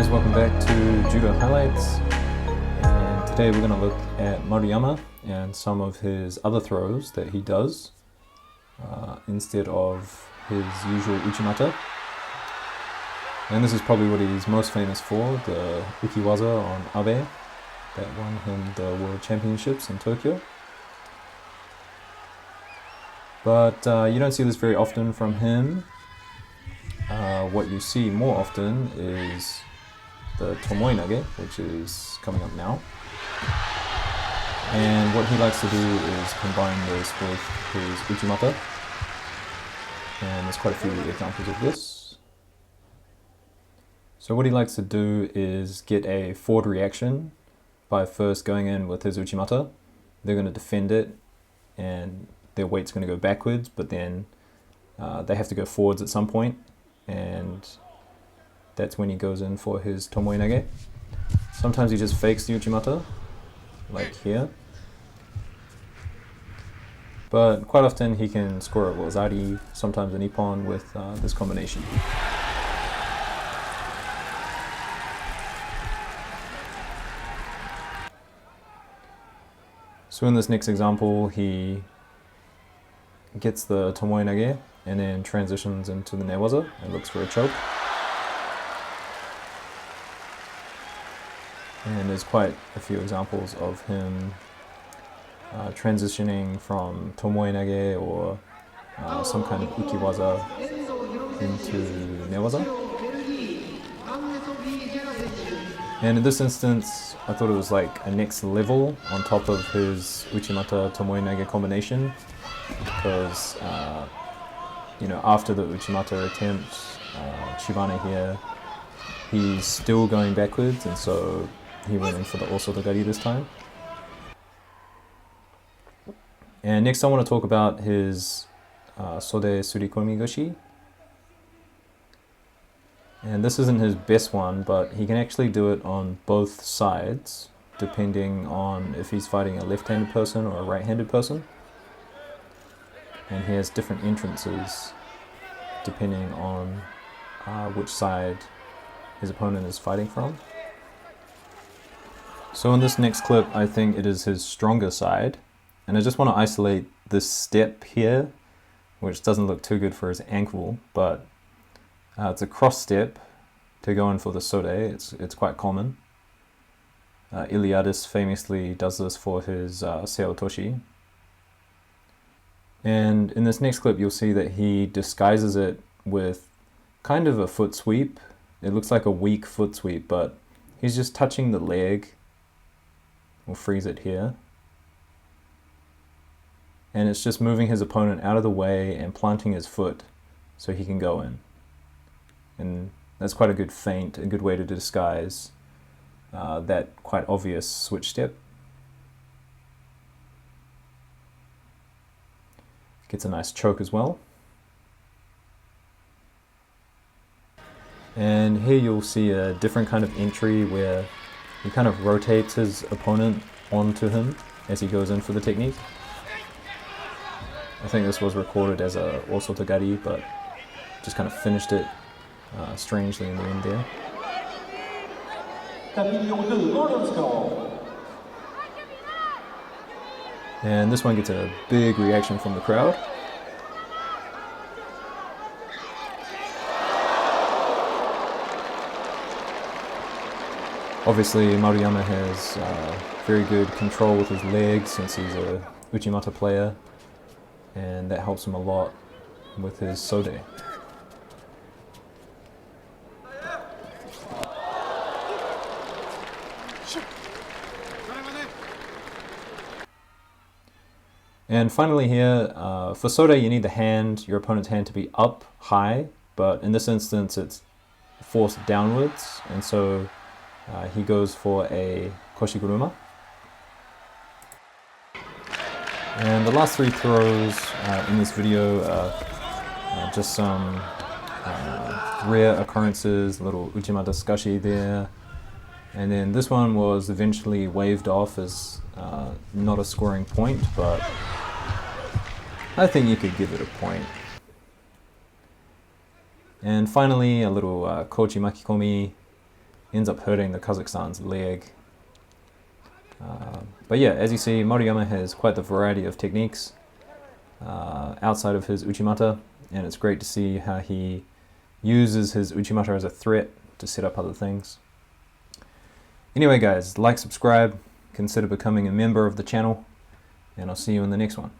guys, welcome back to Judo Highlights, and today we're going to look at Maruyama and some of his other throws that he does instead of his usual uchimata. And this is probably what he's most famous for, the ukiwaza on Abe that won him the World Championships in Tokyo. But you don't see this very often from him. What you see more often is the tomoenage, which is coming up now. And what he likes to do is combine this with his uchimata. And there's quite a few examples of this. So what he likes to do is get a forward reaction by first going in with his uchimata. They're going to defend it and their weight's going to go backwards, but then they have to go forwards at some point, and that's when he goes in for his tomoenage. Sometimes he just fakes the uchimata, like here, but quite often he can score a wazari, sometimes an ippon with this combination. So in this next example, he gets the tomoenage and then transitions into the newaza and looks for a choke. And there's quite a few examples of him transitioning from tomoenage or some kind of ukiwaza into newaza. And in this instance, I thought it was like a next level on top of his uchimata tomoenage combination, because you know, after the uchimata attempt, Shibane here, he's still going backwards, and so he went in for the osotogari this time. And next I want to talk about his sode surikomi goshi. And this isn't his best one, but he can actually do it on both sides, depending on if he's fighting a left-handed person or a right-handed person. And he has different entrances depending on which side his opponent is fighting from. So in this next clip, I think it is his stronger side, and I just want to isolate this step here, which doesn't look too good for his ankle, but it's a cross step to go in for the sode. It's quite common. Iliadis famously does this for his seotoshi. And in this next clip, you'll see that he disguises it with kind of a foot sweep. It looks like a weak foot sweep, but he's just touching the leg. We'll freeze it here. And it's just moving his opponent out of the way and planting his foot so he can go in. And that's quite a good feint, a good way to disguise that quite obvious switch step. Gets a nice choke as well. And here you'll see a different kind of entry where he kind of rotates his opponent onto him as he goes in for the technique. I think this was recorded as a osotogari, but just kind of finished it strangely in the end there. And this one gets a big reaction from the crowd. Obviously, Maruyama has very good control with his legs since he's a uchimata player, and that helps him a lot with his sode. And finally here, for sode you need the hand, your opponent's hand, to be up high, but in this instance it's forced downwards, and so he goes for a koshiguruma. And the last three throws in this video are just some rare occurrences, a little uchimata sukashi there. And then this one was eventually waved off as not a scoring point, but I think you could give it a point. And finally, a little kochi makikomi. ends up hurting the Kazakhstan's leg. But yeah, as you see, Maruyama has quite the variety of techniques outside of his uchimata, and it's great to see how he uses his uchimata as a threat to set up other things. Anyway guys, like, subscribe, consider becoming a member of the channel, and I'll see you in the next one.